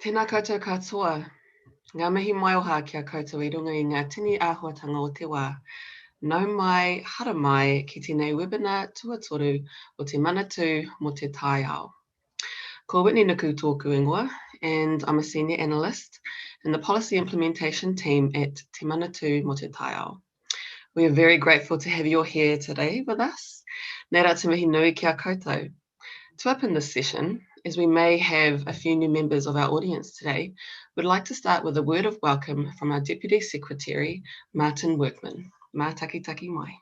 Tēnā koutou katoa. Ngā mihi mai oha kia koutou I runga I ngā tini āhuatanga o te wā. Nau mai, hara mai ki tēnei webinar tuatoru o te manatū mo te tai ao. Ko Whitney Nuku tōku ingoa, and I'm a senior analyst in the policy implementation team at Te Manatū mo te tai ao. We are very grateful to have you all here today with us. Nē rā te mihi nui kia koutou. To open this session, as we may have a few new members of our audience today, we'd like to start with a word of welcome from our Deputy Secretary, Martin Workman. Mā taki mai.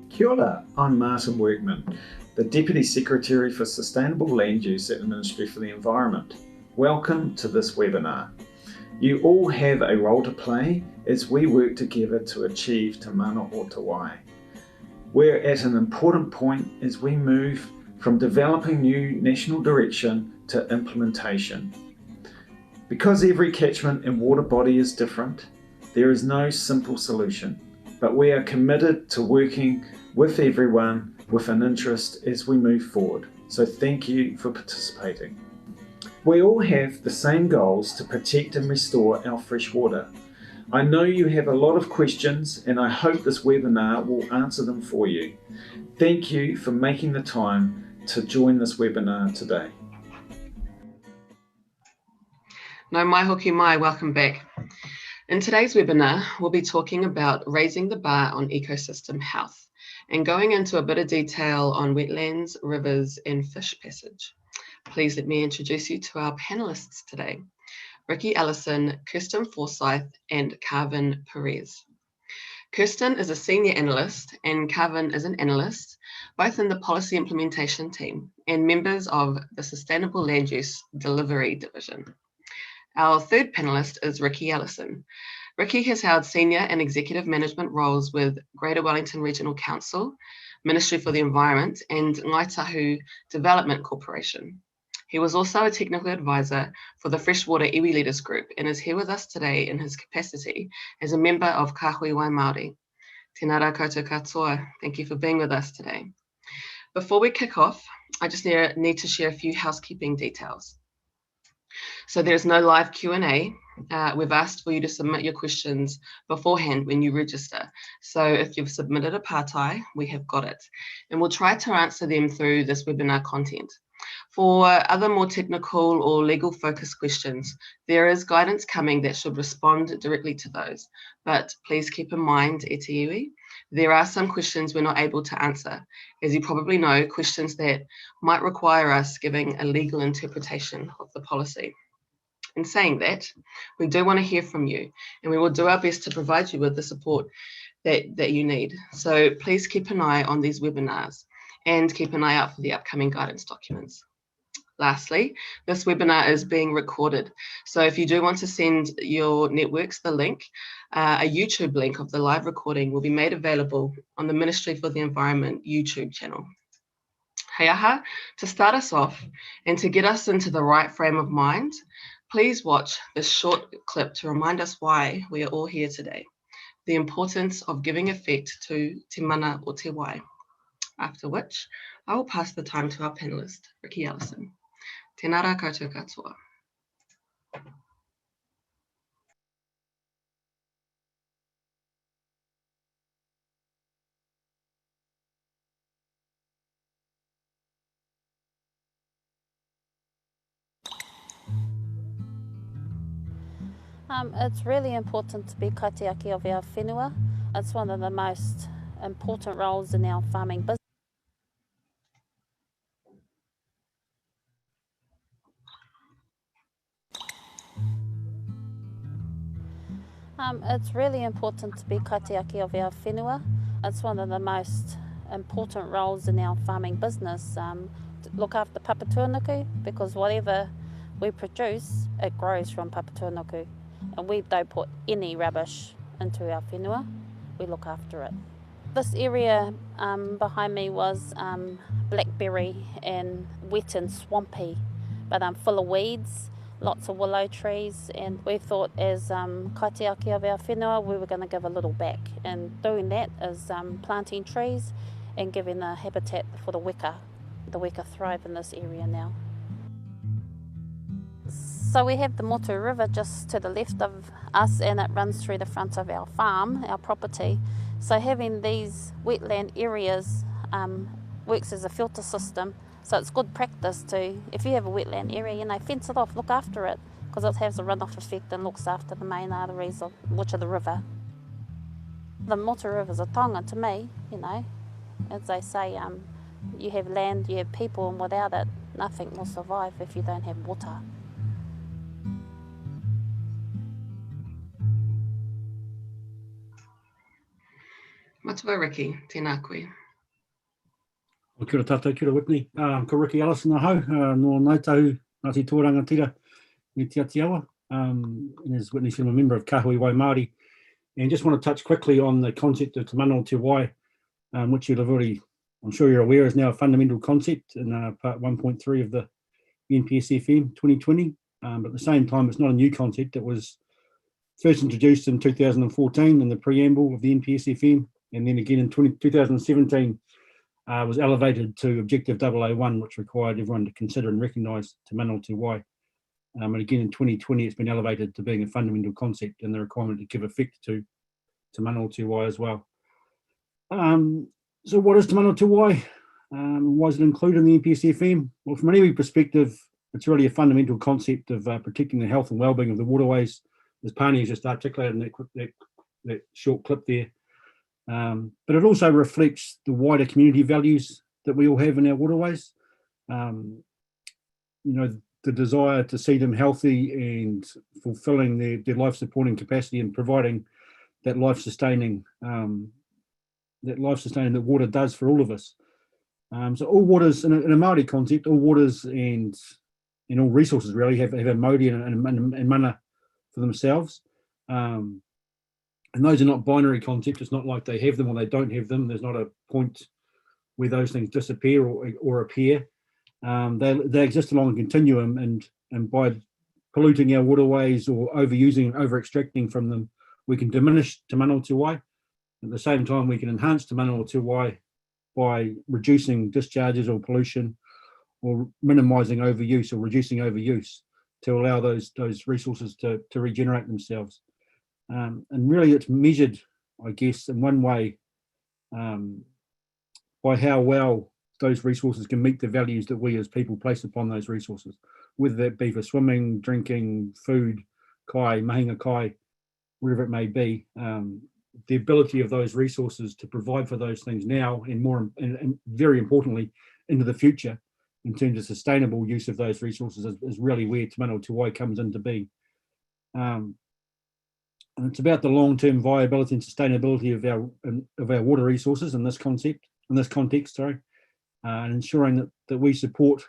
Kia ora, I'm Martin Workman, the Deputy Secretary for Sustainable Land Use at the Ministry for the Environment. Welcome to this webinar. You all have a role to play as we work together to achieve Te Mana o Te Wai. We're at an important point as we move from developing new national direction to implementation. Because every catchment and water body is different, there is no simple solution, but we are committed to working with everyone with an interest as we move forward. So thank you for participating. We all have the same goals to protect and restore our fresh water. I know you have a lot of questions and I hope this webinar will answer them for you. Thank you for making the time to join this webinar today. Nau mai hoki mai, welcome back. In today's webinar, we'll be talking about raising the bar on ecosystem health and going into a bit of detail on wetlands, rivers and fish passage. Please let me introduce you to our panelists today, Ricky Ellison, Kirsten Forsyth and Carvin Perez. Kirsten is a senior analyst and Carvin is an analyst, both in the policy implementation team and members of the Sustainable Land Use Delivery Division. Our third panelist is Ricky Ellison. Ricky has held senior and executive management roles with Greater Wellington Regional Council, Ministry for the Environment and Ngāi Tahu Development Corporation. He was also a technical advisor for the Freshwater Iwi Leaders Group and is here with us today in his capacity as a member of Kahui Wai Māori. Tēnā rā koutou katoa. Thank you for being with us today. Before we kick off, I just need to share a few housekeeping details. So there's no live Q&A. We've asked for you to submit your questions beforehand when you register. So if you've submitted a pātai, we have got it. And we'll try to answer them through this webinar content. For other more technical or legal focused questions, there is guidance coming that should respond directly to those. But please keep in mind, e te iwi, there are some questions we're not able to answer. As you probably know, questions that might require us giving a legal interpretation of the policy. In saying that, we do want to hear from you and we will do our best to provide you with the support that you need. So please keep an eye on these webinars and keep an eye out for the upcoming guidance documents. Lastly, this webinar is being recorded. So if you do want to send your networks the link, a YouTube link of the live recording will be made available on the Ministry for the Environment YouTube channel. Hei aha, to start us off and to get us into the right frame of mind, please watch this short clip to remind us why we are all here today, the importance of giving effect to Te Mana o Te Wai. After which, I will pass the time to our panelist, Ricky Ellison. Tēnā rā koutou katoa. It's really important to be kaitiaki of our whenua. It's one of the most important roles in our farming business. It's really important to be kaitiaki of our whenua. It's one of the most important roles in our farming business. To look after Papatūānuku, because whatever we produce, it grows from Papatūānuku. And we don't put any rubbish into our whenua, we look after it. This area behind me was blackberry and wet and swampy, but full of weeds. lots of willow trees, and we thought as kaitiaki of our whenua we were going to give a little back, and doing that is planting trees and giving a habitat for the weka. The weka thrive in this area now. So we have the Motu River just to the left of us, and it runs through the front of our farm, our property. So having these wetland areas works as a filter system. So it's good practice to, if you have a wetland area, fence it off, look after it, because it has a runoff effect and looks after the main arteries, which are the river. The Motu River is a tonga to me, as they say, you have land, you have people, and without it, nothing will survive if you don't have water. Matua Riki, tēnā koe. O kia ora tātou, kia ora Whitney. Ko Ricky Allison ahau, no Naitahu, Ngāti Tōrangatira, me Te Atiawa. And as Whitney said, I'm a member of Kahui Wai Māori. And just want to touch quickly on the concept of Te Mana o Te Wai, which you'll have already, I'm sure you're aware, is now a fundamental concept in part 1.3 of the NPSFM 2020. But at the same time, it's not a new concept. It was first introduced in 2014 in the preamble of the NPSFM, and then again in 2017 was elevated to Objective 001, which required everyone to consider and recognise Te Mana o Te Wai. And again in 2020, it's been elevated to being a fundamental concept and the requirement to give effect to Te Mana o Te Wai as well. So what is Te Mana o Te Wai? Why is it included in the NPSFM? Well, from an iwi perspective, it's really a fundamental concept of protecting the health and well-being of the waterways, as Pani has just articulated in that short clip there. But it also reflects the wider community values that we all have in our waterways. The desire to see them healthy and fulfilling their life-supporting capacity and providing that life-sustaining that water does for all of us. So all waters, in a Māori concept, all waters and all resources really have a mauri and mana for themselves. And those are not binary concepts. It's not like they have them or they don't have them. There's not a point where those things disappear or appear. They exist along a continuum, and by polluting our waterways or overusing and over-extracting from them, we can diminish Te Mana o Te Wai. At the same time, we can enhance Te Mana o Te Wai by reducing discharges or pollution or minimising overuse or reducing overuse to allow those resources to regenerate themselves. And really it's measured, I guess, in one way by how well those resources can meet the values that we as people place upon those resources, whether that be for swimming, drinking, food, kai, mahinga kai, whatever it may be. The ability of those resources to provide for those things now and very importantly into the future in terms of sustainable use of those resources is really where Te Mana o Te Wai comes into being. And it's about the long-term viability and sustainability of our water resources in this context, and ensuring that we support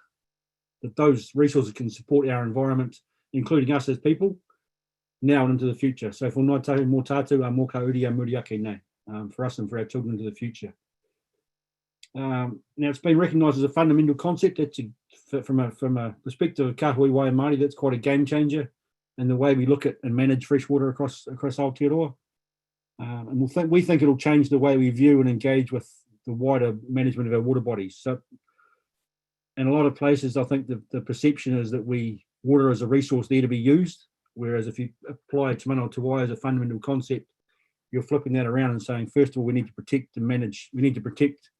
that those resources can support our environment, including us as people, now and into the future. So for Ngāi Tahu mō tātou a mō ka uri a muri ake nei, for us and for our children into the future. Now it's been recognised as a fundamental concept. From a perspective of Kahui Wai Māori, that's quite a game changer in the way we look at and manage fresh water across Aotearoa. And we think it'll change the way we view and engage with the wider management of our water bodies. So in a lot of places, I think the perception is that water is a resource there to be used, whereas if you apply Te Mana o Te Wai as a fundamental concept, you're flipping that around and saying, first of all, we need to protect and manage, we need to protect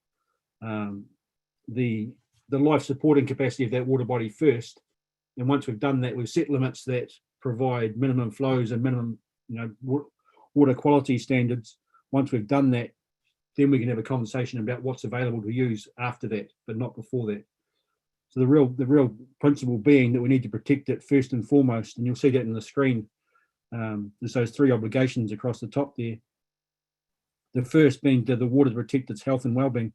the life supporting capacity of that water body first. And once we've done that, we've set limits that provide minimum flows and minimum water quality standards. Once we've done that, then we can have a conversation about what's available to use after that, but not before that. So the real principle being that we need to protect it first and foremost, and you'll see that in the screen. There's those three obligations across the top there. The first being to the water to protect its health and well-being.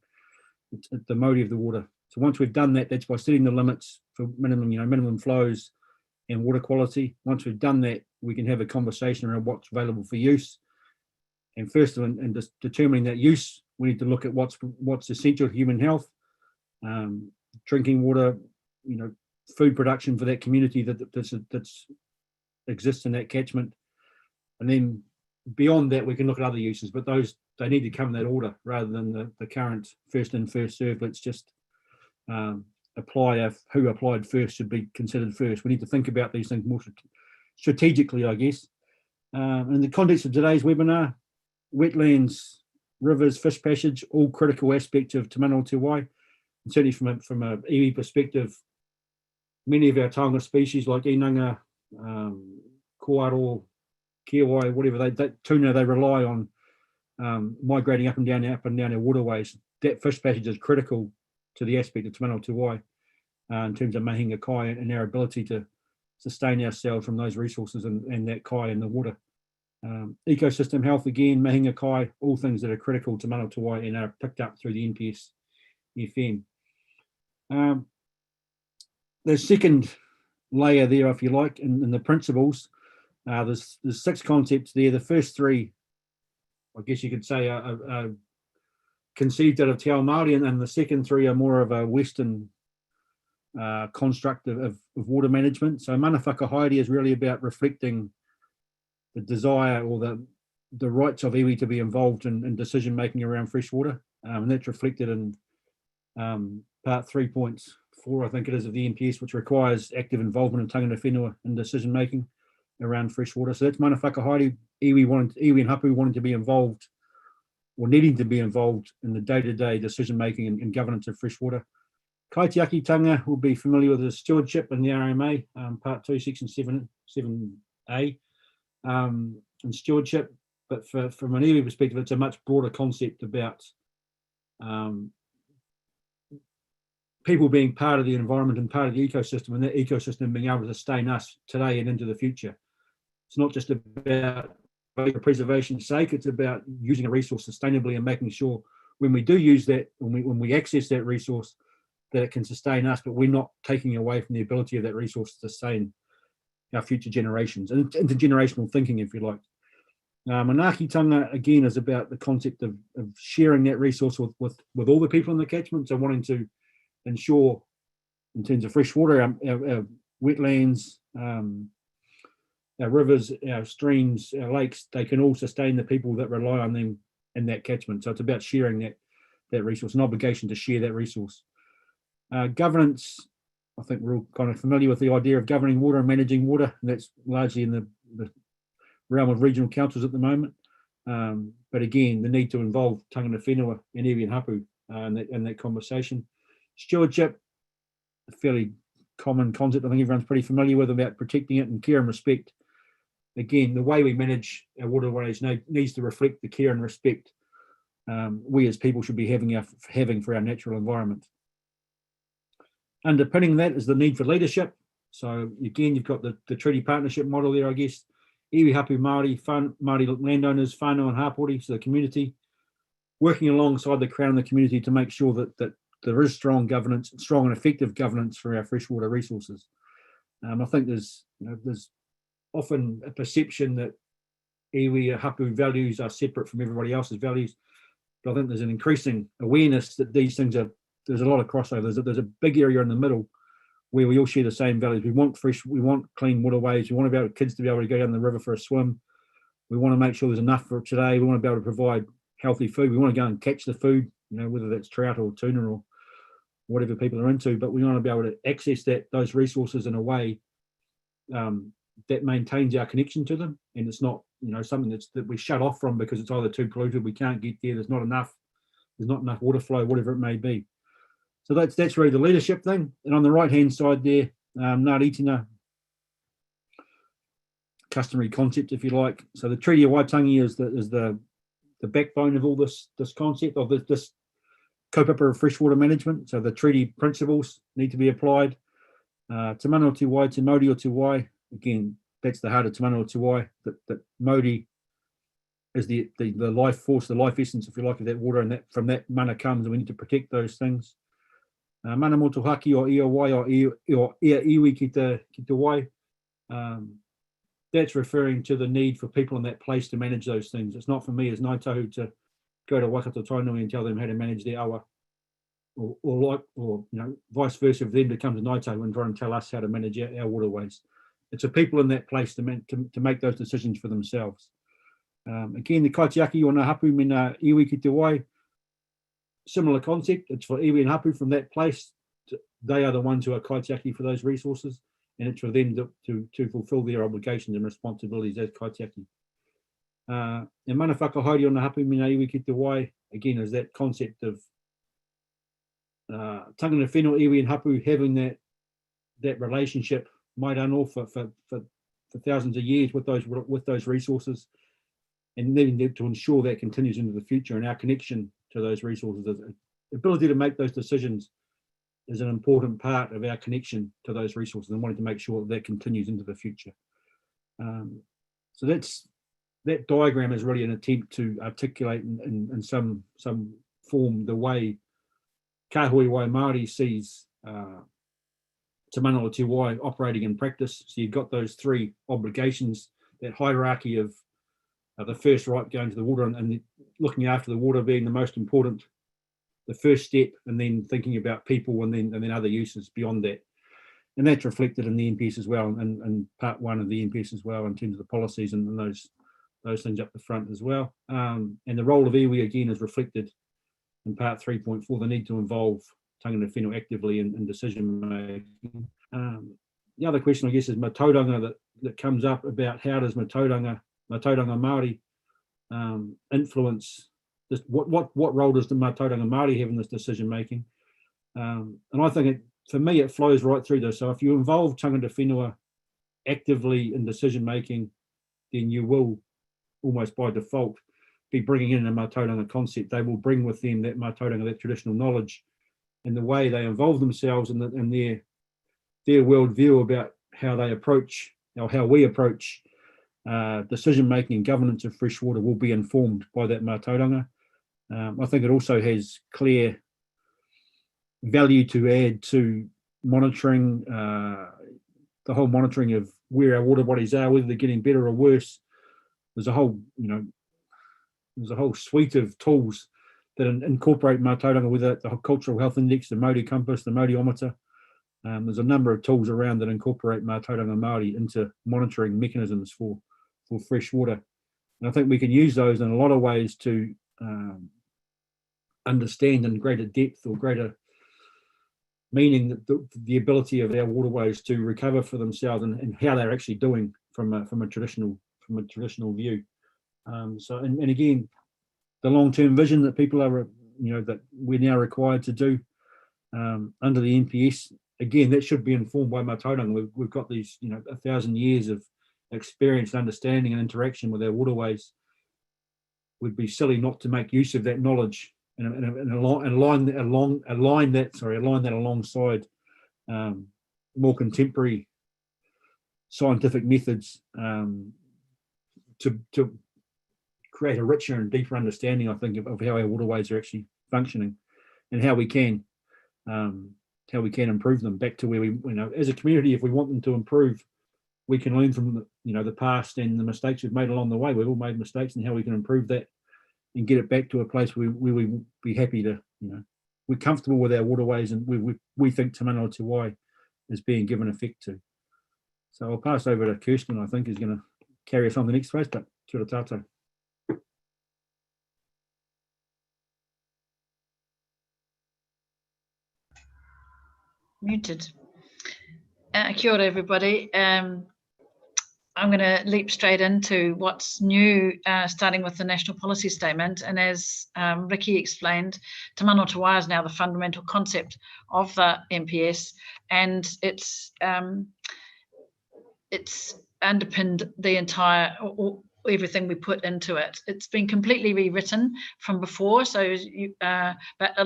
It's the mauri of the water. So once we've done that, that's by setting the limits for minimum flows and water quality. Once we've done that, we can have a conversation around what's available for use. And first, in just determining that use, we need to look at what's essential to human health. Drinking water, food production for that community that's exists in that catchment. And then beyond that, we can look at other uses, but they need to come in that order rather than the current first in, first served. Let's just apply who applied first should be considered first. We need to think about these things more strategically, I guess. In the context of today's webinar, wetlands, rivers, fish passage, all critical aspects of Te Mana o Te Wai. And certainly from a iwi perspective, many of our taonga species like inanga, koaro, kiawai, whatever tuna, they rely on migrating up and down our waterways. That fish passage is critical to the aspect of Te Mana o Te Wai in terms of mahinga kai and our ability to sustain ourselves from those resources and that kai in the water. Ecosystem health, again, mahinga kai, all things that are critical to Te Mana o Te Wai and are picked up through the NPS FM. The second layer there, if you like, in the principles, there's 6 concepts there. The first 3, I guess you could say, are conceived out of Te Ao Māori, and the second 3 are more of a Western construct of water management. So mana whakahaere is really about reflecting the desire or the rights of iwi to be involved in decision making around fresh water, and that's reflected in part 3.4, I think it is, of the NPS, which requires active involvement of tangata whenua in decision making around fresh water. So that's mana whakahaere, iwi and hapu wanting to be involved or needing to be involved in the day-to-day decision making and governance of fresh water. Kaitiakitanga will be familiar with the stewardship in the RMA, part 2, section 7A, and stewardship, but from an iwi perspective, it's a much broader concept about people being part of the environment and part of the ecosystem, and that ecosystem being able to sustain us today and into the future. It's not just about for preservation's sake, it's about using a resource sustainably and making sure when we do use that, when we access that resource, that it can sustain us, but we're not taking away from the ability of that resource to sustain our future generations, and intergenerational thinking, if you like. Manaakitanga, again, is about the concept of sharing that resource with all the people in the catchment, so wanting to ensure, in terms of fresh water, our wetlands, our rivers, our streams, our lakes, they can all sustain the people that rely on them in that catchment. So it's about sharing that resource, an obligation to share that resource. Governance, I think we're all kind of familiar with the idea of governing water and managing water, and that's largely in the realm of regional councils at the moment. But again, the need to involve tangata whenua and iwi and hapu in that conversation. Stewardship, a fairly common concept I think everyone's pretty familiar with, about protecting it and care and respect. Again, the way we manage our waterways needs to reflect the care and respect we as people should be having for our natural environment. Underpinning that is the need for leadership. So again, you've got the treaty partnership model there, I guess. Iwi hapu Māori, Māori landowners, whānau and hapori, so the community, working alongside the Crown and the community to make sure that there is strong governance, strong and effective governance for our freshwater resources. I think there's often a perception that iwi hapu values are separate from everybody else's values, but I think there's an increasing awareness that these things there's a lot of crossover. There's a big area in the middle where we all share the same values. We want clean waterways. We want to be able kids to be able to go down the river for a swim. We want to make sure there's enough for today. We want to be able to provide healthy food. We want to go and catch the food, whether that's trout or tuna or whatever people are into, but we want to be able to access those resources in a way that maintains our connection to them, and it's not something that we shut off from because it's either too polluted, we can't get there, there's not enough water flow, whatever it may be. So that's really the leadership thing. And on the right hand side there, Ngāti Itina, customary concept, if you like. So the Treaty of Waitangi is the backbone of all this concept of this kaupapa of freshwater management. So the treaty principles need to be applied. Te Mana o Te Wai, Te Mauri o Te Wai, again, that's the heart of Te Mana o Te Wai, that Mauri is the life force, the life essence, if you like, of that water, and that from that mana comes, and we need to protect those things. Mana motuhaki o ia wai o ia iwi ki te wai. That's referring to the need for people in that place to manage those things. It's not for me as Ngāi Tahu to go to Waikato Tainui and tell them how to manage their awa. or vice versa, for them to come to Naito and try and tell us how to manage our waterways. It's the people in that place to make those decisions for themselves. Again, the kaitiaki o ngā hapu me ngā iwi ki te wai, similar concept. It's for iwi and hapu from that place. They are the ones who are kaitiaki for those resources, and it's for them to fulfil their obligations and responsibilities as kaitiaki. And mana whakahaere o ngā hapu me ngā iwi ki te wai, again, is that concept of tangata whenua, iwi and hapu having that relationship mai anō for thousands of years with those resources, and needing to ensure that continues into the future, and our connection to those resources, the ability to make those decisions is an important part of our connection to those resources, and wanting to make sure that continues into the future. So that diagram is really an attempt to articulate in some form the way Kāhui Wai Māori sees Te Mana o Te Wai operating in practice. So you've got those three obligations, that hierarchy of the first right going to the water, and looking after the water being the most important, the first step, and then thinking about people and then other uses beyond that. And that's reflected in the NPS as well, and part one of the NPS as well, in terms of the policies and those things up the front as well. And the role of iwi again is reflected in part 3.4, the need to involve tangata whenua actively in decision making. The other question, I guess, is matauranga that comes up about how does matauranga Māori influence this, what role does the matauranga Māori have in this decision making? And I think for me it flows right through this. So if you involve tangata whenua actively in decision making, then you will almost by default be bringing in a matauranga concept. They will bring with them that matauranga, that traditional knowledge, and the way they involve themselves in their worldview about how they approach, or how we approach decision making and governance of freshwater will be informed by that matauranga. I think it also has clear value to add to monitoring, the whole monitoring of where our water bodies are, whether they're getting better or worse. There's a whole suite of tools that incorporate matauranga, whether it's the Cultural Health Index, the Māori Compass, the Māoriometer. There's a number of tools around that incorporate matauranga Māori into monitoring mechanisms for fresh water. And I think we can use those in a lot of ways to understand in greater depth or greater meaning the ability of our waterways to recover for themselves, and how they're actually doing from a traditional view. So again, the long-term vision that people are, that we're now required to do under the NPS, again, that should be informed by matauranga. We've got these, 1,000 years of experience, understanding, and interaction with our waterways. Would be silly not to make use of that knowledge and align that alongside more contemporary scientific methods to create a richer and deeper understanding, I think, of how our waterways are actually functioning, and how we can improve them back to where we, as a community, if we want them to improve, we can learn from the past and the mistakes we've made along the way. We've all made mistakes, and how we can improve that and get it back to a place where we be happy to, we're comfortable with our waterways, and we think Te Mana o Te Wai is being given effect to. So I'll pass over to Kirsten, I think, is going to carry us on the next phase, but kia ora tātou. Muted. Kia ora, everybody. I'm going to leap straight into what's new, starting with the National Policy Statement. And as Ricky explained, Te Mana o Te Wai is now the fundamental concept of the NPS, and it's underpinned the entire, everything we put into it. It's been completely rewritten from before, so but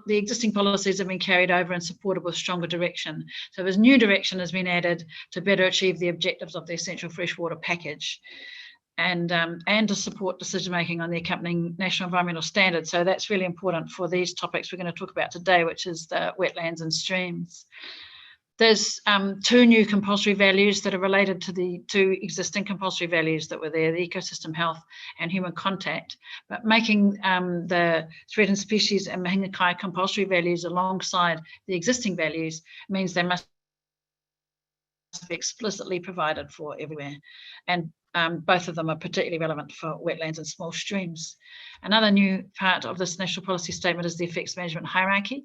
the existing policies have been carried over and supported with stronger direction. So this new direction has been added to better achieve the objectives of the Essential Freshwater Package, and to support decision making on the accompanying national environmental standards. So that's really important for these topics we're going to talk about today, which is the wetlands and streams. There's 2 new compulsory values that are related to the 2 existing compulsory values that were there, the ecosystem health and human contact, but making the threatened species and Mahinga Kai compulsory values alongside the existing values means they must be explicitly provided for everywhere. And both of them are particularly relevant for wetlands and small streams. Another new part of this national policy statement is the effects management hierarchy.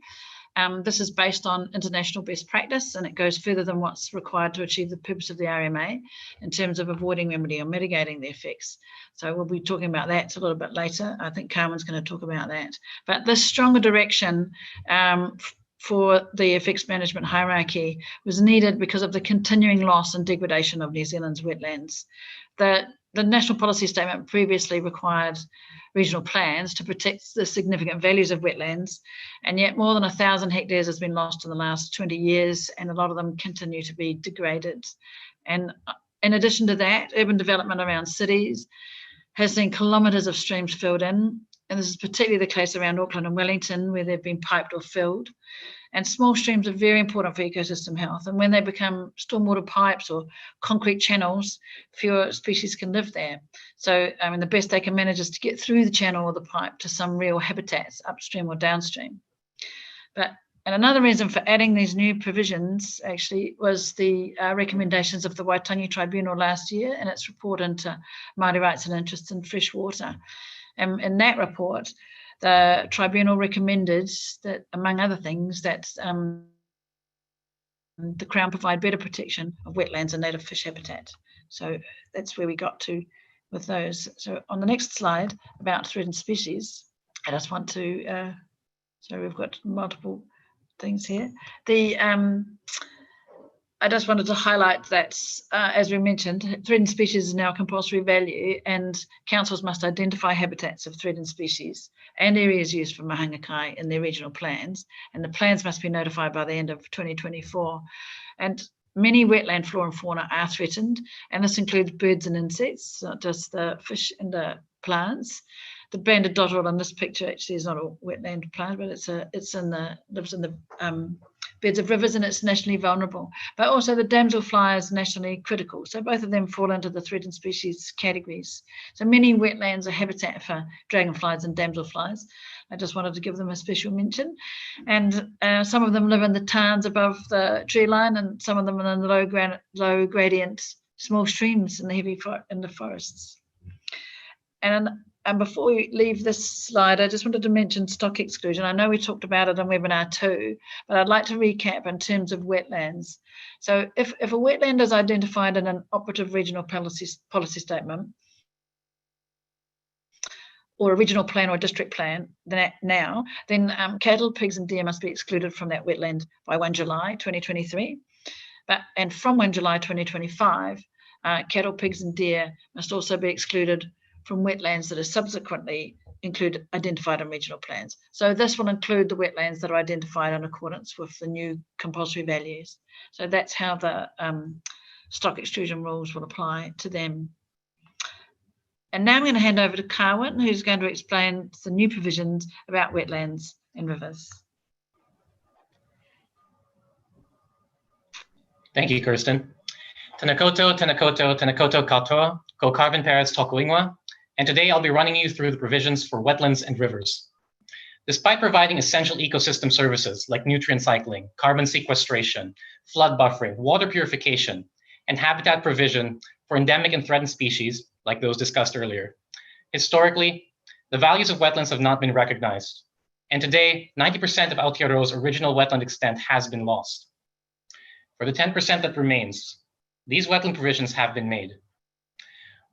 This is based on international best practice, and it goes further than what's required to achieve the purpose of the RMA in terms of avoiding, remedy, or mitigating the effects. So we'll be talking about that a little bit later. I think Carmen's going to talk about that. But this stronger direction for the effects management hierarchy was needed because of the continuing loss and degradation of New Zealand's wetlands. The national policy statement previously required regional plans to protect the significant values of wetlands, and yet more than 1,000 hectares has been lost in the last 20 years, and a lot of them continue to be degraded. And in addition to that, urban development around cities has seen kilometres of streams filled in, and this is particularly the case around Auckland and Wellington, where they've been piped or filled. And small streams are very important for ecosystem health. And when they become stormwater pipes or concrete channels, fewer species can live there. So, I mean, the best they can manage is to get through the channel or the pipe to some real habitats upstream or downstream. And another reason for adding these new provisions actually was the recommendations of the Waitangi Tribunal last year and its report into Māori rights and interests in fresh water. And in that report, the tribunal recommended that, among other things, that the Crown provide better protection of wetlands and native fish habitat. So that's where we got to with those. So on the next slide about threatened species, I just want to, so we've got multiple things here. I just wanted to highlight that, as we mentioned, threatened species is now a compulsory value, and councils must identify habitats of threatened species and areas used for Mahinga Kai in their regional plans, and the plans must be notified by the end of 2024. And many wetland flora and fauna are threatened, and this includes birds and insects, not just the fish and the plants. The banded dotterel in this picture actually is not a wetland plant, but lives in the beds of rivers, and it's nationally vulnerable. But also the damselfly is nationally critical. So both of them fall into the threatened species categories. So many wetlands are habitat for dragonflies and damselflies. I just wanted to give them a special mention. And some of them live in the tarns above the tree line, and some of them are in the low gradient small streams in the forests. And before we leave this slide, I just wanted to mention stock exclusion. I know we talked about it in webinar 2, but I'd like to recap in terms of wetlands. So if a wetland is identified in an operative regional policy statement, or a regional plan or a district plan then cattle, pigs and deer must be excluded from that wetland by 1 July 2023. And from 1 July 2025, cattle, pigs and deer must also be excluded from wetlands that are subsequently identified in regional plans. So this will include the wetlands that are identified in accordance with the new compulsory values. So that's how the stock exclusion rules will apply to them. And now I'm going to hand over to Carwyn, who's going to explain the new provisions about wetlands and rivers. Thank you, Kirsten. Tēnā koutou, tēnā koutou, tēnā koutou katoa, ko Carwyn Paris tōku ingoa. And today I'll be running you through the provisions for wetlands and rivers. Despite providing essential ecosystem services like nutrient cycling, carbon sequestration, flood buffering, water purification, and habitat provision for endemic and threatened species, like those discussed earlier, historically, the values of wetlands have not been recognized. And today, 90% of Aotearoa's original wetland extent has been lost. For the 10% that remains, these wetland provisions have been made.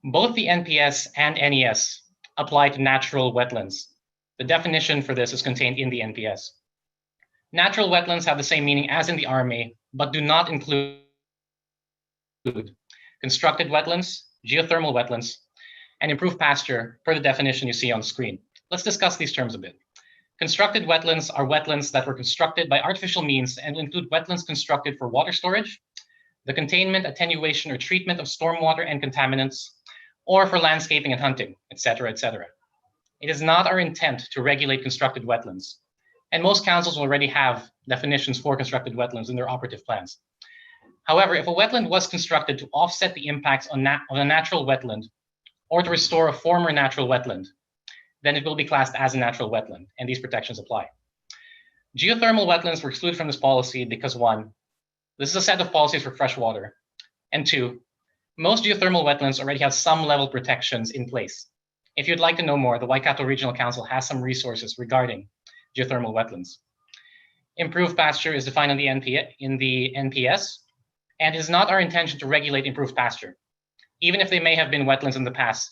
Both the NPS and NES apply to natural wetlands. The definition for this is contained in the NPS. Natural wetlands have the same meaning as in the RMA, but do not include constructed wetlands, geothermal wetlands, and improved pasture per the definition you see on screen. Let's discuss these terms a bit. Constructed wetlands are wetlands that were constructed by artificial means and include wetlands constructed for water storage, the containment, attenuation, or treatment of stormwater and contaminants, or for landscaping and hunting, etc., etc. It is not our intent to regulate constructed wetlands, and most councils already have definitions for constructed wetlands in their operative plans. However, if a wetland was constructed to offset the impacts on a natural wetland or to restore a former natural wetland, then it will be classed as a natural wetland, and these protections apply. Geothermal wetlands were excluded from this policy because 1, this is a set of policies for freshwater, and 2, most geothermal wetlands already have some level protections in place. If you'd like to know more, the Waikato Regional Council has some resources regarding geothermal wetlands. Improved pasture is defined in the NPS, and it is not our intention to regulate improved pasture, even if they may have been wetlands in the past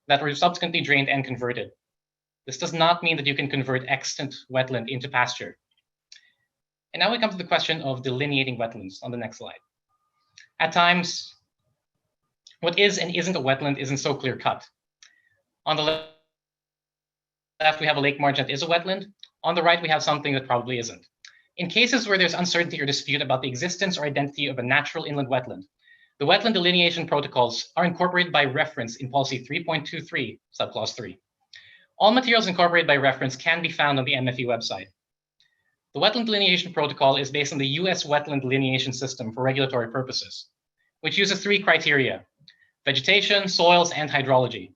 that were subsequently drained and converted. This does not mean that you can convert extant wetland into pasture. And now we come to the question of delineating wetlands on the next slide. At times, what is and isn't a wetland isn't so clear cut. On the left, we have a lake margin that is a wetland. On the right, we have something that probably isn't. In cases where there's uncertainty or dispute about the existence or identity of a natural inland wetland, the wetland delineation protocols are incorporated by reference in policy 3.23, subclause 3. All materials incorporated by reference can be found on the MFE website. The wetland delineation protocol is based on the US wetland delineation system for regulatory purposes, which uses 3 criteria: vegetation, soils, and hydrology.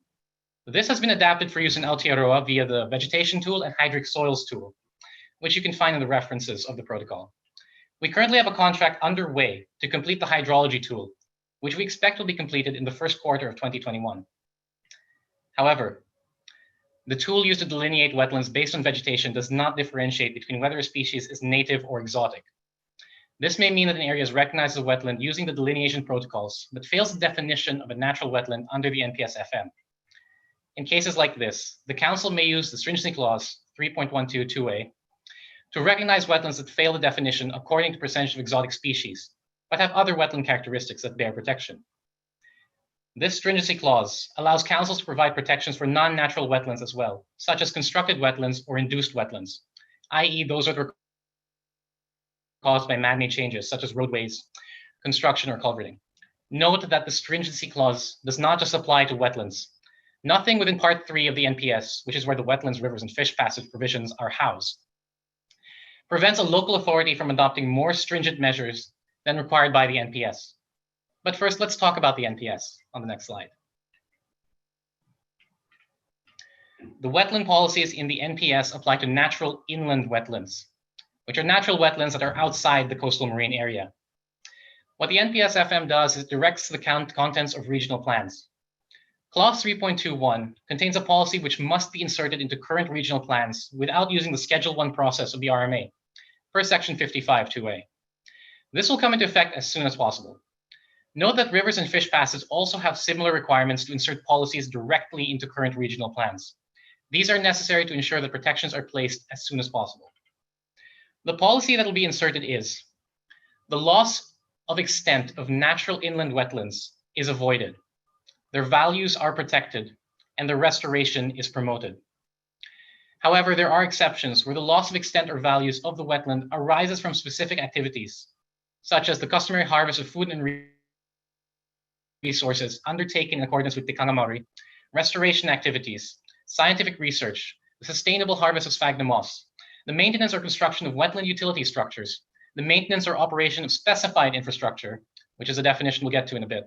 This has been adapted for use in Aotearoa via the vegetation tool and hydric soils tool, which you can find in the references of the protocol. We currently have a contract underway to complete the hydrology tool, which we expect will be completed in the first quarter of 2021. However, the tool used to delineate wetlands based on vegetation does not differentiate between whether a species is native or exotic. This may mean that an area is recognized as a wetland using the delineation protocols, but fails the definition of a natural wetland under the NPS-FM. In cases like this, the Council may use the stringency clause 3.12(2)(a) to recognize wetlands that fail the definition according to percentage of exotic species, but have other wetland characteristics that bear protection. This stringency clause allows councils to provide protections for non-natural wetlands as well, such as constructed wetlands or induced wetlands, i.e. those that were caused by man-made changes, such as roadways, construction, or culverting. Note that the stringency clause does not just apply to wetlands. Nothing within Part 3 of the NPS, which is where the wetlands, rivers, and fish passage provisions are housed, prevents a local authority from adopting more stringent measures than required by the NPS. But first, let's talk about the NPS on the next slide. The wetland policies in the NPS apply to natural inland wetlands, which are natural wetlands that are outside the coastal marine area. What the NPS-FM does is it directs the contents of regional plans. Clause 3.21 contains a policy which must be inserted into current regional plans without using the Schedule 1 process of the RMA, per Section 55(2)(a). This will come into effect as soon as possible. Note that rivers and fish passes also have similar requirements to insert policies directly into current regional plans. These are necessary to ensure that protections are placed as soon as possible. The policy that will be inserted is: the loss of extent of natural inland wetlands is avoided, their values are protected, and their restoration is promoted. However, there are exceptions where the loss of extent or values of the wetland arises from specific activities, such as the customary harvest of food and resources undertaken in accordance with Tikanga Maori, restoration activities, scientific research, the sustainable harvest of sphagnum moss, the maintenance or construction of wetland utility structures, the maintenance or operation of specified infrastructure, which is a definition we'll get to in a bit,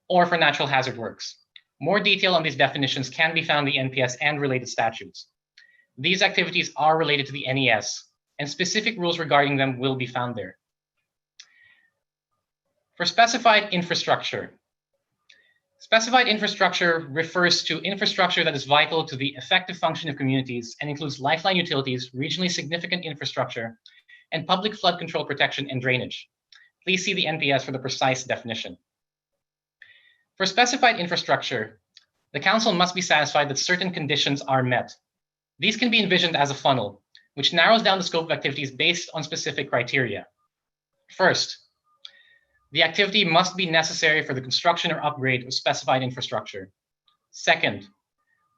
or for natural hazard works. More detail on these definitions can be found in the NPS and related statutes. These activities are related to the NES, and specific rules regarding them will be found there. For specified infrastructure refers to infrastructure that is vital to the effective function of communities and includes lifeline utilities, regionally significant infrastructure, and public flood control protection and drainage. Please see the NPS for the precise definition. For specified infrastructure, the Council must be satisfied that certain conditions are met. These can be envisioned as a funnel, which narrows down the scope of activities based on specific criteria. First, the activity must be necessary for the construction or upgrade of specified infrastructure. Second,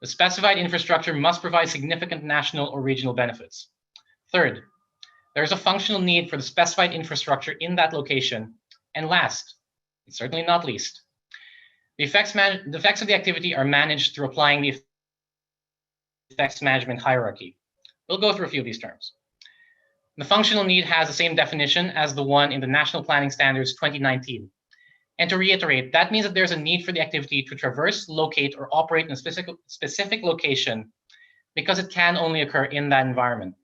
the specified infrastructure must provide significant national or regional benefits. Third, there is a functional need for the specified infrastructure in that location. And last, and certainly not least, the effects of the activity are managed through applying the effects management hierarchy. We'll go through a few of these terms. The functional need has the same definition as the one in the National Planning Standards 2019. And to reiterate, that means that there's a need for the activity to traverse, locate, or operate in a specific location because it can only occur in that environment.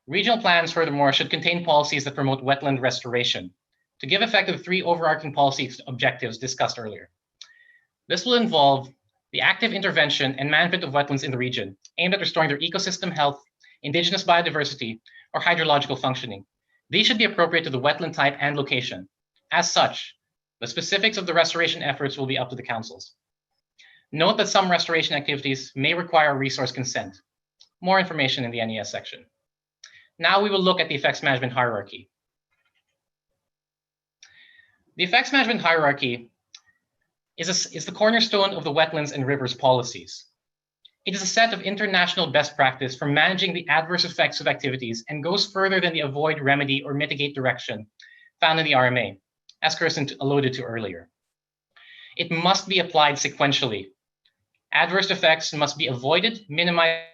Regional plans, furthermore, should contain policies that promote wetland restoration to give effect to the three overarching policy objectives discussed earlier. This will involve the active intervention and management of wetlands in the region aimed at restoring their ecosystem health, indigenous biodiversity, or hydrological functioning. These should be appropriate to the wetland type and location. As such, the specifics of the restoration efforts will be up to the councils. Note that some restoration activities may require resource consent. More information in the NES section. Now we will look at the effects management hierarchy. The effects management hierarchy is the cornerstone of the wetlands and rivers policies. It is a set of international best practice for managing the adverse effects of activities and goes further than the avoid, remedy, or mitigate direction found in the RMA, as Kirsten alluded to earlier. It must be applied sequentially. Adverse effects must be avoided, minimized,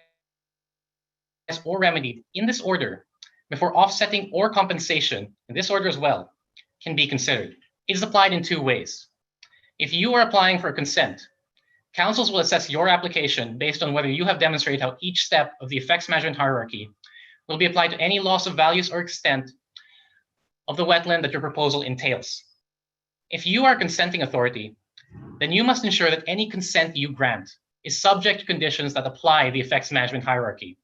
or remedied in this order before offsetting or compensation, in this order as well, can be considered. It is applied in two ways. If you are applying for consent, councils will assess your application based on whether you have demonstrated how each step of the effects management hierarchy will be applied to any loss of values or extent of the wetland that your proposal entails. If you are a consenting authority, then you must ensure that any consent you grant is subject to conditions that apply the effects management hierarchy,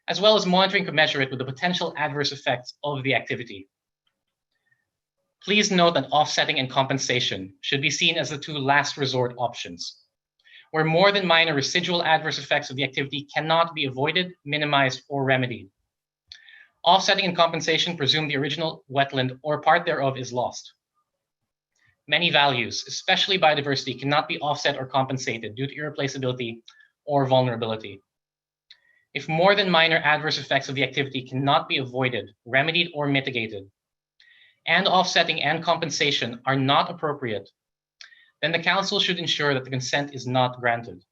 as well as monitoring to measure it with the potential adverse effects of the activity. Please note that offsetting and compensation should be seen as the two last resort options, where more than minor residual adverse effects of the activity cannot be avoided, minimized, or remedied. Offsetting and compensation presume the original wetland or part thereof is lost. Many values, especially biodiversity, cannot be offset or compensated due to irreplaceability or vulnerability. If more than minor adverse effects of the activity cannot be avoided, remedied, or mitigated, and offsetting and compensation are not appropriate, then the council should ensure that the consent is not granted.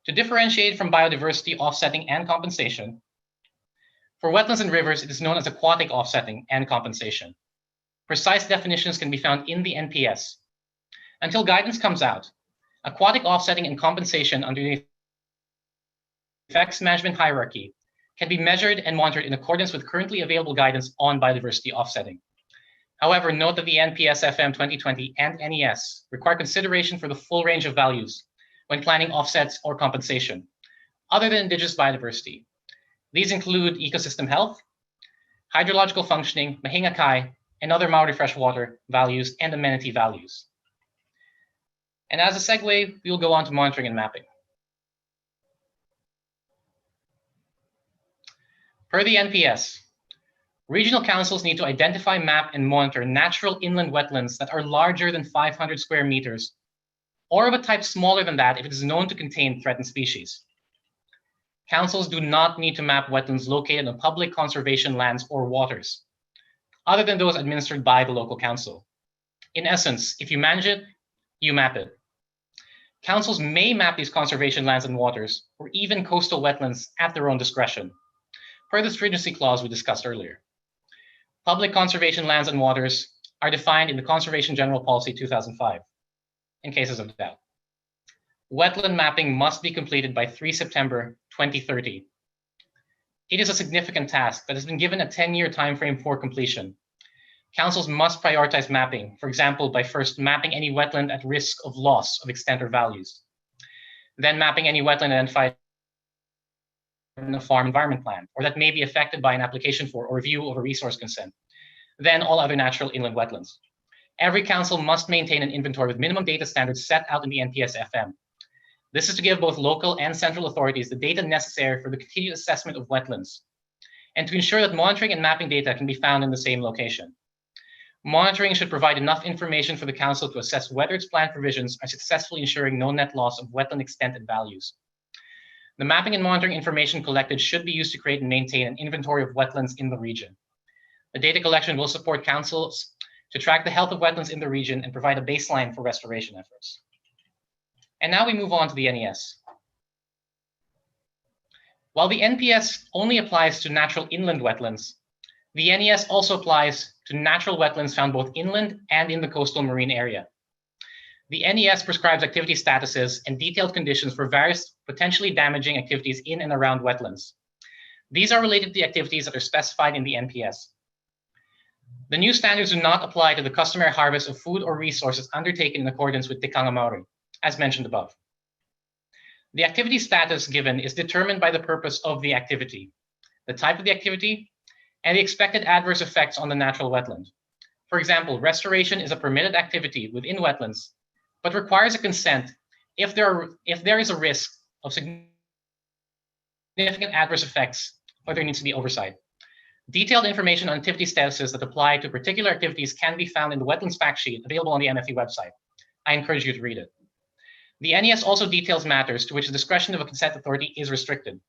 To differentiate from biodiversity offsetting and compensation, for wetlands and rivers, it is known as aquatic offsetting and compensation. Precise definitions can be found in the NPS. Until guidance comes out, aquatic offsetting and compensation under the effects management hierarchy can be measured and monitored in accordance with currently available guidance on biodiversity offsetting. However, note that the NPS FM 2020 and NES require consideration for the full range of values when planning offsets or compensation, other than indigenous biodiversity. These include ecosystem health, hydrological functioning, mahinga kai, and other Maori freshwater values and amenity values. And as a segue, we will go on to monitoring and mapping. Per the NPS, regional councils need to identify, map, and monitor natural inland wetlands that are larger than 500 square meters, or of a type smaller than that if it is known to contain threatened species. Councils do not need to map wetlands located on public conservation lands or waters, other than those administered by the local council. In essence, if you manage it, you map it. Councils may map these conservation lands and waters, or even coastal wetlands at their own discretion, per the stringency clause we discussed earlier. Public conservation lands and waters are defined in the Conservation General Policy 2005, in cases of doubt. Wetland mapping must be completed by 3 September 2030. It is a significant task that has been given a 10-year timeframe for completion. Councils must prioritize mapping, for example, by first mapping any wetland at risk of loss of extent or values, then mapping any wetland identified in a farm environment plan, or that may be affected by an application for or review of a resource consent, then all other natural inland wetlands. Every council must maintain an inventory with minimum data standards set out in the NPS-FM. This is to give both local and central authorities the data necessary for the continued assessment of wetlands, and to ensure that monitoring and mapping data can be found in the same location. Monitoring should provide enough information for the council to assess whether its plan provisions are successfully ensuring no net loss of wetland extent and values. The mapping and monitoring information collected should be used to create and maintain an inventory of wetlands in the region. The data collection will support councils to track the health of wetlands in the region and provide a baseline for restoration efforts. And now we move on to the NES. While the NPS only applies to natural inland wetlands, the NES also applies to natural wetlands found both inland and in the coastal marine area. The NES prescribes activity statuses and detailed conditions for various potentially damaging activities in and around wetlands. These are related to the activities that are specified in the NPS. The new standards do not apply to the customary harvest of food or resources undertaken in accordance with Tikanga Maori, as mentioned above. The activity status given is determined by the purpose of the activity, the type of the activity, and the expected adverse effects on the natural wetland. For example, restoration is a permitted activity within wetlands, but requires a consent if there is a risk of significant adverse effects or there needs to be oversight. Detailed information on activity statuses that apply to particular activities can be found in the wetlands fact sheet available on the MFE website. I encourage you to read it. The NES also details matters to which the discretion of a consent authority is restricted.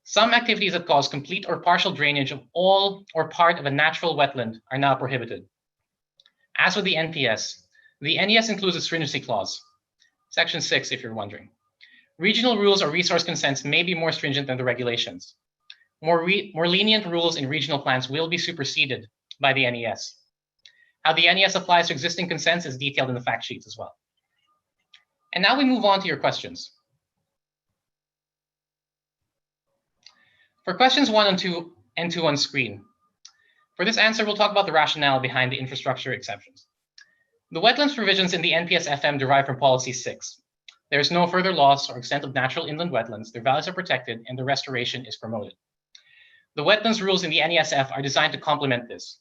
Some activities that cause complete or partial drainage of all or part of a natural wetland are now prohibited. As with the NPS, the NES includes a stringency clause, section 6 if you're wondering. Regional rules or resource consents may be more stringent than the regulations. More lenient rules in regional plans will be superseded by the NES. How the NES applies to existing consents is detailed in the fact sheets as well. And now we move on to your questions. For questions 1 and 2 on screen, for this answer, we'll talk about the rationale behind the infrastructure exceptions. The wetlands provisions in the NPS-FM derive from Policy 6. There is no further loss or extent of natural inland wetlands, their values are protected, and the restoration is promoted. The wetlands rules in the NESF are designed to complement this.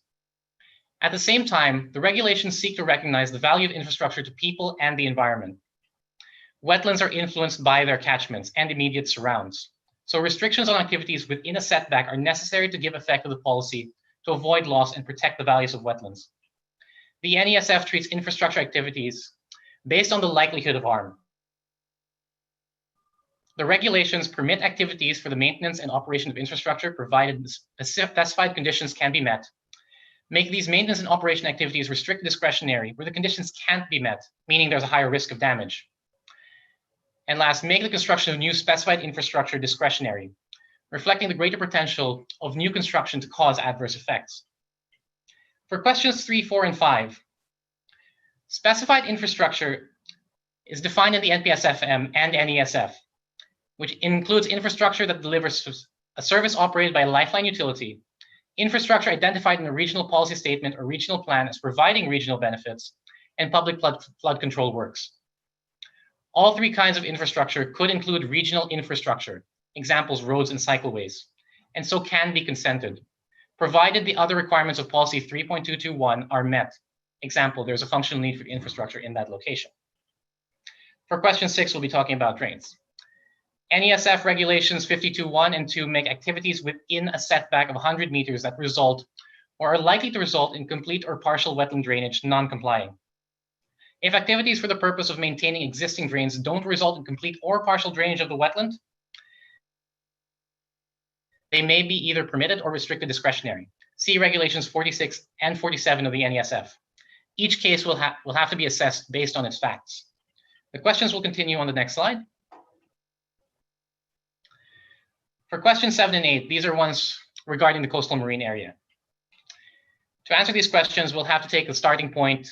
At the same time, the regulations seek to recognize the value of infrastructure to people and the environment. Wetlands are influenced by their catchments and immediate surrounds. So restrictions on activities within a setback are necessary to give effect to the policy to avoid loss and protect the values of wetlands. The NESF treats infrastructure activities based on the likelihood of harm. The regulations permit activities for the maintenance and operation of infrastructure provided specified conditions can be met. Make these maintenance and operation activities restricted discretionary where the conditions can't be met, meaning there's a higher risk of damage. And last, make the construction of new specified infrastructure discretionary, reflecting the greater potential of new construction to cause adverse effects. For questions 3, 4, and 5, specified infrastructure is defined in the NPS-FM and NESF, which includes infrastructure that delivers a service operated by a lifeline utility, infrastructure identified in a regional policy statement or regional plan as providing regional benefits, and public flood control works. All 3 kinds of infrastructure could include regional infrastructure, examples roads and cycleways, and so can be consented, provided the other requirements of Policy 3.221 are met. Example, there's a functional need for infrastructure in that location. For question 6, we'll be talking about drains. NESF regulations 52.1 and 2 make activities within a setback of 100 meters that result or are likely to result in complete or partial wetland drainage non-complying. If activities for the purpose of maintaining existing drains don't result in complete or partial drainage of the wetland, they may be either permitted or restricted discretionary. See regulations 46 and 47 of the NESF. Each case will have to be assessed based on its facts. The questions will continue on the next slide. For questions 7 and 8, these are ones regarding the coastal marine area. To answer these questions, we'll have to take the starting point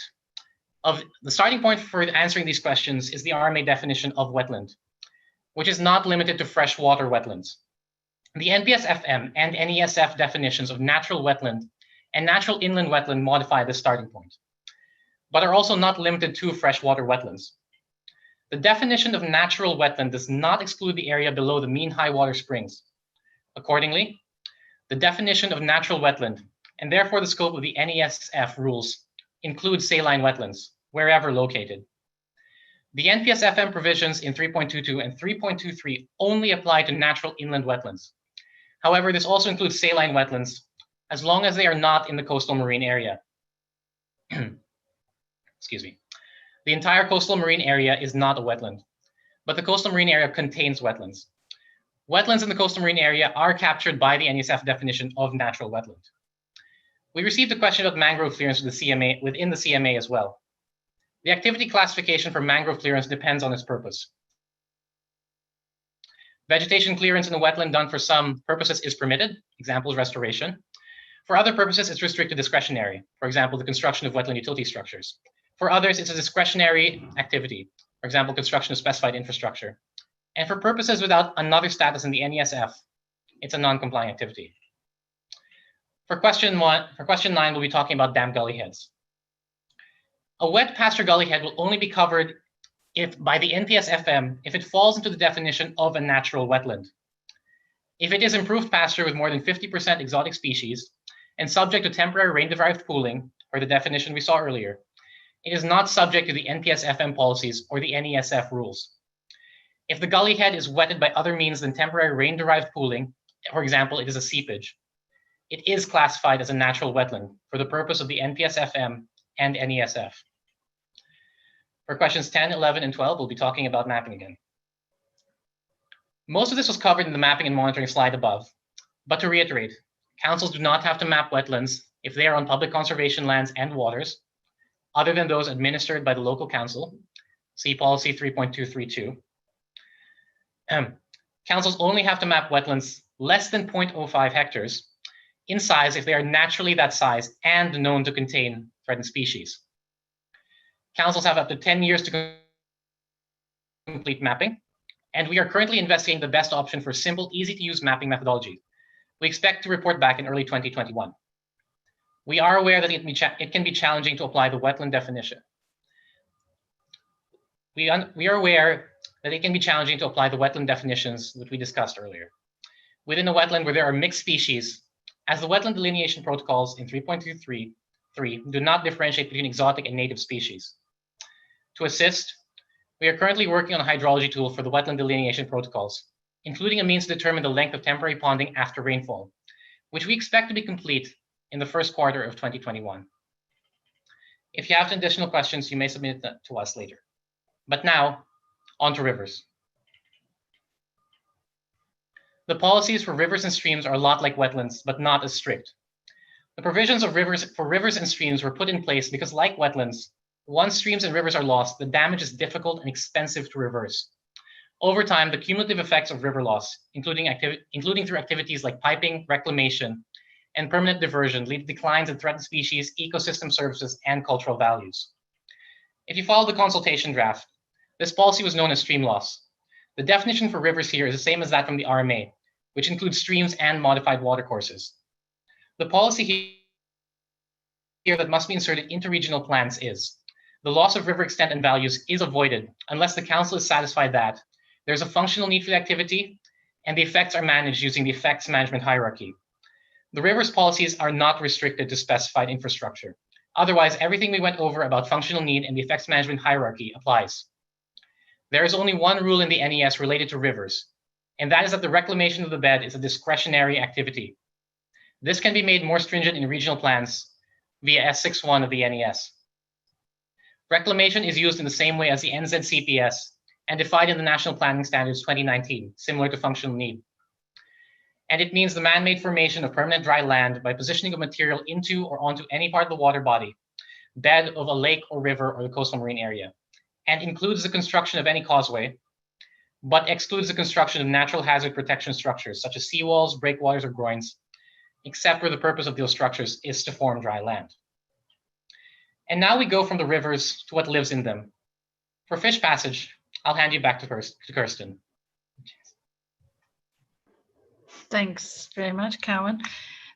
for answering these questions is the RMA definition of wetland, which is not limited to freshwater wetlands. The NPS-FM and NESF definitions of natural wetland and natural inland wetland modify this starting point, but are also not limited to freshwater wetlands. The definition of natural wetland does not exclude the area below the mean high water springs. Accordingly, the definition of natural wetland, and therefore the scope of the NESF rules, includes saline wetlands, wherever located. The NPS-FM provisions in 3.22 and 3.23 only apply to natural inland wetlands. However, this also includes saline wetlands, as long as they are not in the coastal marine area. Excuse me. The entire coastal marine area is not a wetland, but the coastal marine area contains wetlands. Wetlands in the coastal marine area are captured by the NESF definition of natural wetland. We received a question about mangrove clearance within the CMA as well. The activity classification for mangrove clearance depends on its purpose. Vegetation clearance in a wetland done for some purposes is permitted, examples restoration. For other purposes, it's restricted discretionary, for example, the construction of wetland utility structures. For others, it's a discretionary activity, for example, construction of specified infrastructure. And for purposes without another status in the NESF, it's a non-compliant activity. For question 9, we'll be talking about dam gully heads. A wet pasture gully head will only be covered by the NPS-FM if it falls into the definition of a natural wetland. If it is improved pasture with more than 50% exotic species and subject to temporary rain-derived pooling, or the definition we saw earlier, it is not subject to the NPS-FM policies or the NESF rules. If the gully head is wetted by other means than temporary rain-derived pooling, for example, it is a seepage, it is classified as a natural wetland for the purpose of the NPS-FM and NESF. For questions 10, 11, and 12, we'll be talking about mapping again. Most of this was covered in the mapping and monitoring slide above, but to reiterate, councils do not have to map wetlands if they are on public conservation lands and waters, other than those administered by the local council. See policy 3.232. Councils only have to map wetlands less than 0.05 hectares in size if they are naturally that size and known to contain threatened species. Councils have up to 10 years to complete mapping, and we are currently investigating the best option for simple, easy-to-use mapping methodology. We expect to report back in early 2021. We are aware that it can be challenging to apply the wetland definition. We are aware that it can be challenging to apply the wetland definitions that we discussed earlier. Within a wetland where there are mixed species, as the wetland delineation protocols in 3.233 do not differentiate between exotic and native species. To assist, we are currently working on a hydrology tool for the wetland delineation protocols, including a means to determine the length of temporary ponding after rainfall, which we expect to be complete in the first quarter of 2021. If you have additional questions, you may submit them to us later. But now, on to rivers. The policies for rivers and streams are a lot like wetlands, but not as strict. The provisions of rivers and streams were put in place because, like wetlands, once streams and rivers are lost, the damage is difficult and expensive to reverse. Over time, the cumulative effects of river loss, including through activities like piping, reclamation, and permanent diversion, lead to declines in threatened species, ecosystem services, and cultural values. If you follow the consultation draft, this policy was known as stream loss. The definition for rivers here is the same as that from the RMA, which includes streams and modified watercourses. The policy here that must be inserted into regional plans is: the loss of river extent and values is avoided unless the council is satisfied that there's a functional need for the activity and the effects are managed using the effects management hierarchy. The rivers policies are not restricted to specified infrastructure. Otherwise, everything we went over about functional need and the effects management hierarchy applies. There is only one rule in the NES related to rivers, and that is that the reclamation of the bed is a discretionary activity. This can be made more stringent in regional plans via S61 of the NES. Reclamation is used in the same way as the NZCPS and defined in the National Planning Standards 2019, similar to functional need. And it means the man-made formation of permanent dry land by positioning of material into or onto any part of the water body, bed of a lake or river or the coastal marine area, and includes the construction of any causeway, but excludes the construction of natural hazard protection structures such as seawalls, breakwaters, or groins, except where the purpose of those structures is to form dry land. And now we go from the rivers to what lives in them. For fish passage, I'll hand you back to Kirsten. Thanks very much, Cowan.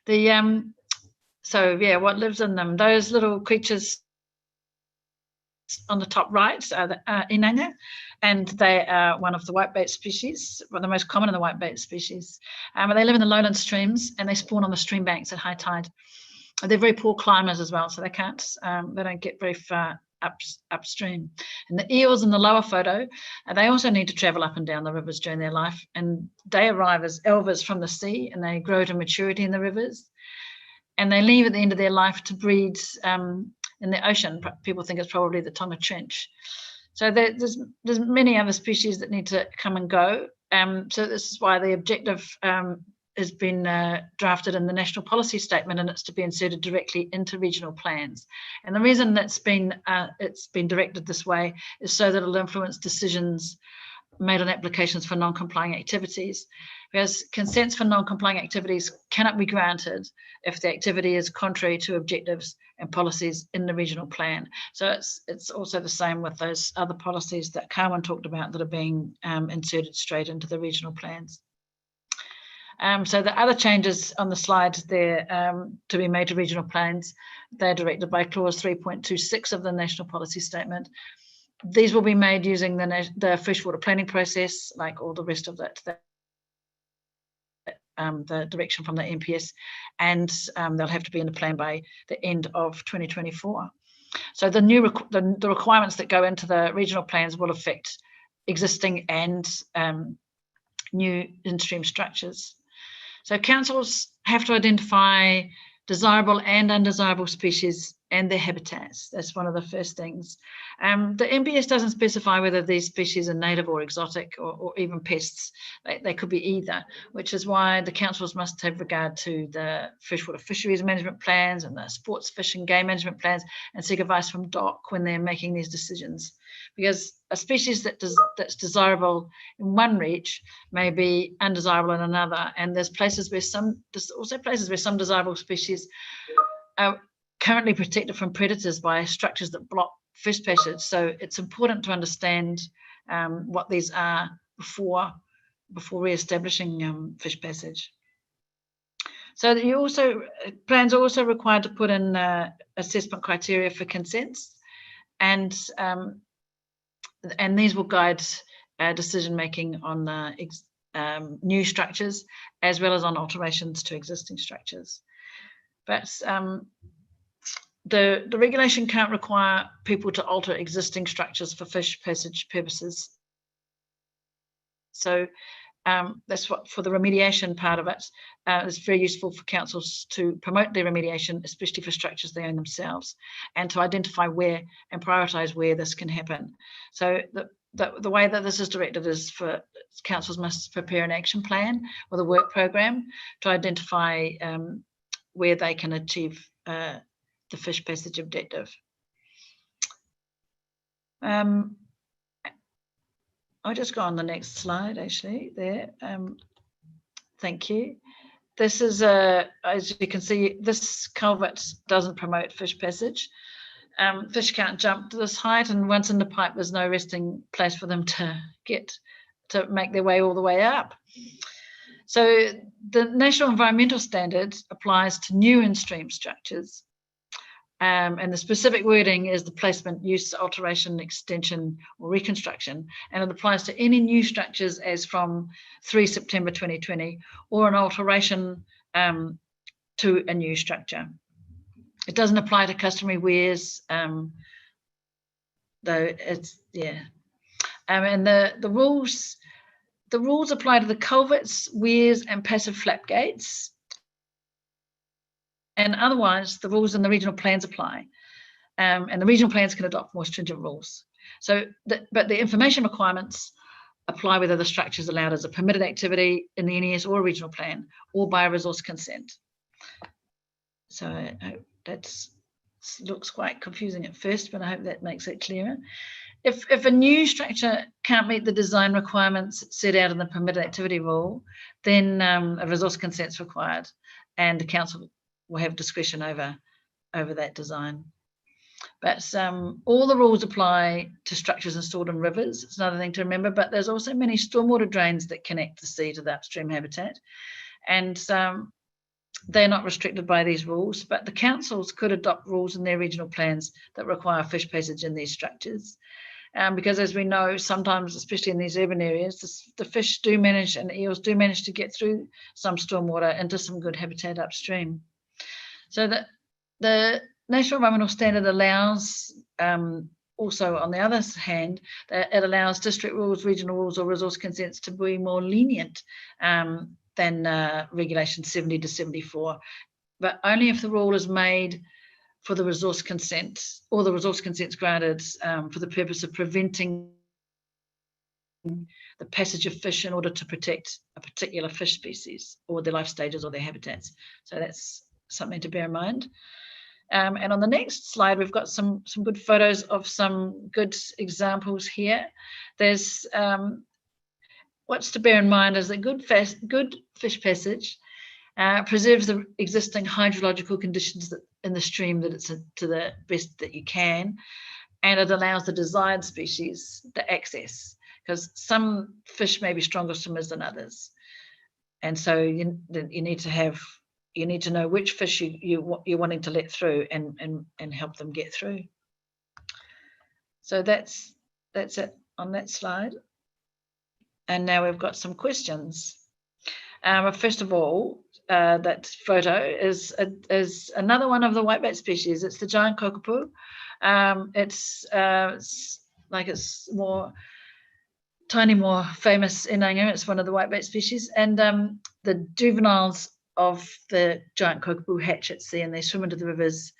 So yeah, what lives in them? Those little creatures on the top right are the inanga, and they are one of the whitebait species, one of the most common of the whitebait species. They live in the lowland streams and they spawn on the stream banks at high tide. They're very poor climbers as well, so they can't, they don't get very far upstream. And the eels in the lower photo, they also need to travel up and down the rivers during their life, and they arrive as elvers from the sea and they grow to maturity in the rivers, and they leave at the end of their life to breed in the ocean. People think it's probably the Tonga Trench. So there's many other species that need to come and go. So this is why the objective has been drafted in the national policy statement, and it's to be inserted directly into regional plans. And the reason that's been it's been directed this way is so that it'll influence decisions made on applications for non-complying activities, because consents for non-complying activities cannot be granted if the activity is contrary to objectives and policies in the regional plan. So it's also the same with those other policies that Carmen talked about that are being inserted straight into the regional plans. So the other changes on the slide there to be made to regional plans, they're directed by clause 3.26 of the National Policy Statement. These will be made using the freshwater planning process, like all the rest of that, the direction from the NPS, and they'll have to be in the plan by the end of 2024. So the new the requirements that go into the regional plans will affect existing and new in-stream structures. So councils have to identify desirable and undesirable species and their habitats. That's one of the first things. The NPS doesn't specify whether these species are native or exotic or even pests. They could be either, which is why the councils must have regard to the freshwater fisheries management plans and the sports fish and game management plans and seek advice from DOC when they're making these decisions. Because a species that's desirable in one reach may be undesirable in another. And there's also places where some desirable species are currently protected from predators by structures that block fish passage. So it's important to understand what these are before re-establishing fish passage. So plans are also required to put in assessment criteria for consents, and these will guide decision making on new structures as well as on alterations to existing structures. But the regulation can't require people to alter existing structures for fish passage purposes. So that's what, for the remediation part of it, it's very useful for councils to promote their remediation, especially for structures they own themselves, and to identify where and prioritise where this can happen. So the way that this is directed is for councils must prepare an action plan or a work program to identify where they can achieve the fish passage objective. I'll just go on the next slide, actually, there. Thank you. This is, as you can see, this culvert doesn't promote fish passage. Fish can't jump to this height, and once in the pipe, there's no resting place for them to make their way all the way up. So the National Environmental Standard applies to new in-stream structures. And the specific wording is the placement, use, alteration, extension, or reconstruction, and it applies to any new structures as from 3 September 2020, or an alteration to a new structure. It doesn't apply to customary weirs, though it's, yeah. And the rules apply to the culverts, weirs, and passive flap gates. And otherwise, the rules in the regional plans apply. And the regional plans can adopt more stringent rules. So, but the information requirements apply whether the structure is allowed as a permitted activity in the NES or a regional plan, or by a resource consent. So that looks quite confusing at first, but I hope that makes it clearer. If a new structure can't meet the design requirements set out in the permitted activity rule, then a resource consent is required, and the council will have discretion over that design. But all the rules apply to structures installed in rivers. It's another thing to remember, but there's also many stormwater drains that connect the sea to the upstream habitat. And they're not restricted by these rules, but the councils could adopt rules in their regional plans that require fish passage in these structures. Because as we know, sometimes, especially in these urban areas, the fish do manage, and the eels do manage to get through some stormwater into some good habitat upstream. So that the National Environmental Standard allows, also on the other hand, that it allows district rules, regional rules, or resource consents to be more lenient than Regulation 70 to 74, but only if the rule is made for the resource consent, or the resource consent's granted for the purpose of preventing the passage of fish in order to protect a particular fish species or their life stages or their habitats. So that's something to bear in mind. And on the next slide, we've got some good photos of some good examples here. There's what's to bear in mind is that good fish passage preserves the existing hydrological conditions in the stream that it's to the best that you can, and it allows the desired species to access, because some fish may be stronger swimmers than others, and so you need to know which fish you're wanting to let through and help them get through. So that's it on that slide. And now we've got some questions. First of all, that photo is another one of the whitebait species. It's the giant kokopu. It's more famous in Inanga. It's one of the whitebait species, and the juveniles of the giant kokopu hatch at sea, and they swim into the rivers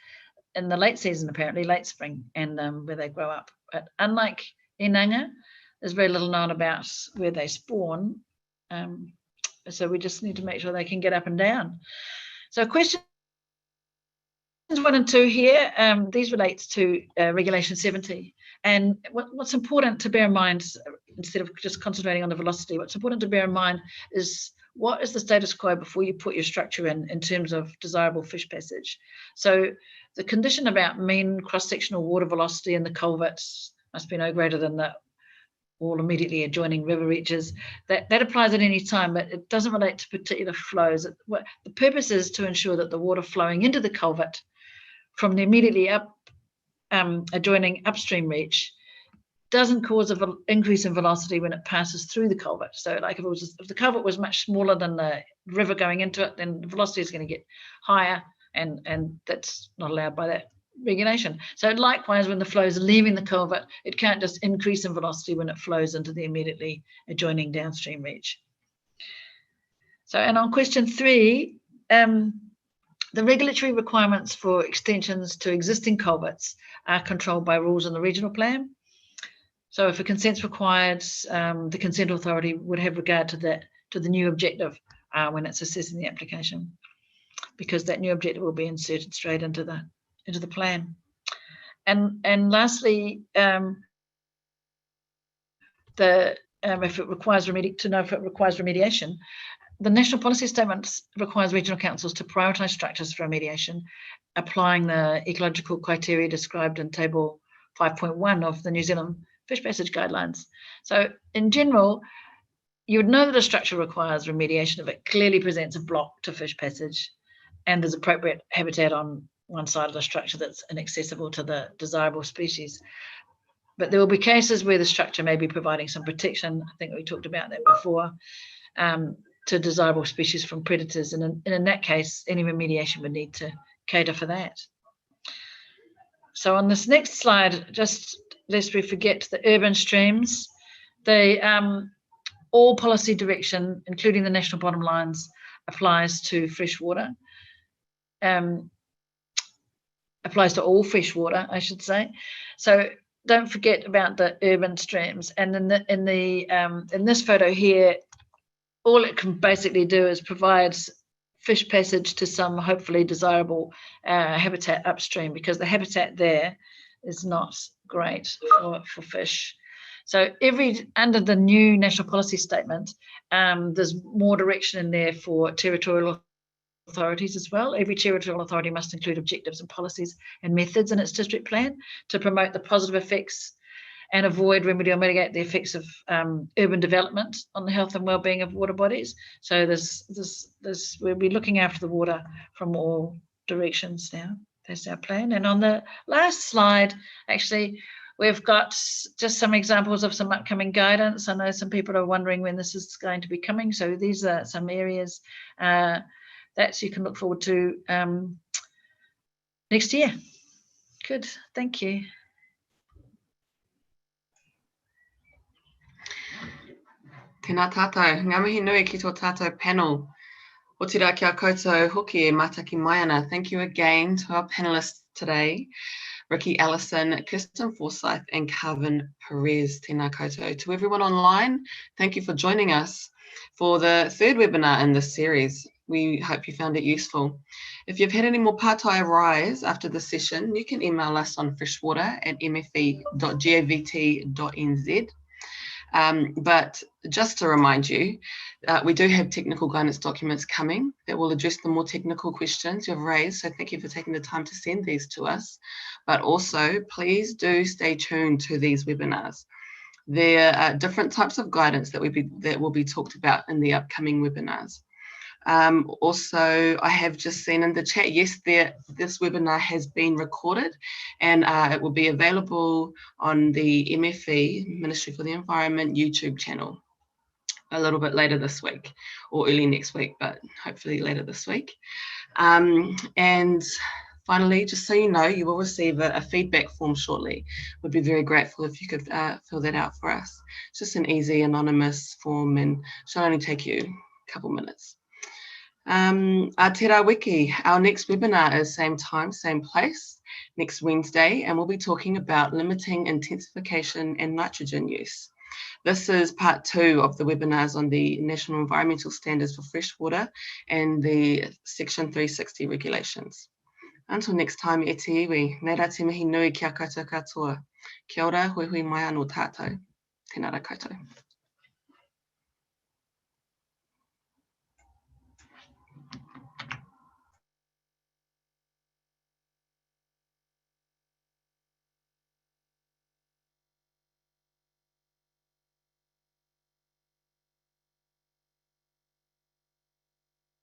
in the late season, apparently late spring, and where they grow up. But unlike Inanga, there's very little known about where they spawn. So we just need to make sure they can get up and down. So questions 1 and 2 here, these relate to Regulation 70. And what's important to bear in mind, instead of just concentrating on the velocity, what's important to bear in mind is what is the status quo before you put your structure in terms of desirable fish passage. So the condition about mean cross-sectional water velocity in the culverts must be no greater than the all immediately adjoining river reaches. That applies at any time, but it doesn't relate to particular flows. The purpose is to ensure that the water flowing into the culvert from the immediately adjoining upstream reach doesn't cause an increase in velocity when it passes through the culvert. So like if the culvert was much smaller than the river going into it, then the velocity is going to get higher, and that's not allowed by that regulation. So likewise, when the flow is leaving the culvert, it can't just increase in velocity when it flows into the immediately adjoining downstream reach. So, and on question 3, the regulatory requirements for extensions to existing culverts are controlled by rules in the regional plan. So if a consent's required, the consent authority would have regard to the new objective when it's assessing the application, because that new objective will be inserted straight into the plan. And lastly, if it requires remediation, the National Policy Statement requires regional councils to prioritise structures for remediation, applying the ecological criteria described in Table 5.1 of the New Zealand Fish Passage Guidelines. So in general, you would know that a structure requires remediation if it clearly presents a block to fish passage and there's appropriate habitat on one side of the structure that's inaccessible to the desirable species. But there will be cases where the structure may be providing some protection. I think we talked about that before, to desirable species from predators. And in that case, any remediation would need to cater for that. So on this next slide, just lest we forget the urban streams, all policy direction, including the national bottom lines, applies to freshwater. Applies to all freshwater, I should say. So don't forget about the urban streams. And in this photo here, all it can basically do is provide fish passage to some hopefully desirable habitat upstream, because the habitat there is not great for fish. So under the new national policy statement, there's more direction in there for territorial authorities as well. Every territorial authority must include objectives and policies and methods in its district plan to promote the positive effects and avoid, remedy, or mitigate the effects of urban development on the health and well-being of water bodies. So we'll be looking after the water from all directions now. That's our plan. And on the last slide, actually, we've got just some examples of some upcoming guidance. I know some people are wondering when this is going to be coming. So these are some areas that you can look forward to next year. Good, thank you. Tēnā tātou, ngā mihi nui ki tō tātou panel. O te rā kia koutou hoki e Mataki mai ana. Thank you again to our panelists today, Ricky Allison, Kirsten Forsyth, and Carvin Perez. Tēnā koutou. To everyone online, thank you for joining us for the third webinar in this series. We hope you found it useful. If you've had any more pātai arise after the session, you can email us on freshwater@mfe.govt.nz. But just to remind you, we do have technical guidance documents coming that will address the more technical questions you've raised. So thank you for taking the time to send these to us. But also, please do stay tuned to these webinars. There are different types of guidance that will be talked about in the upcoming webinars. Also, I have just seen in the chat, yes, this webinar has been recorded, and it will be available on the MFE, Ministry for the Environment, YouTube channel a little bit later this week, or early next week, but hopefully later this week. And finally, just so you know, you will receive a feedback form shortly. We'd be very grateful if you could fill that out for us. It's just an easy, anonymous form and should only take you a couple minutes. Aotearoa Wiki, our next webinar is same time, same place, next Wednesday, and we'll be talking about limiting intensification and nitrogen use. This is part 2 of the webinars on the National Environmental Standards for Freshwater and the Section 360 regulations. Until next time, e te iwi, nei rā te mihi nui kia koutou katoa. Kia ora, hui hui mai anō tātou. Tēnā rā koutou.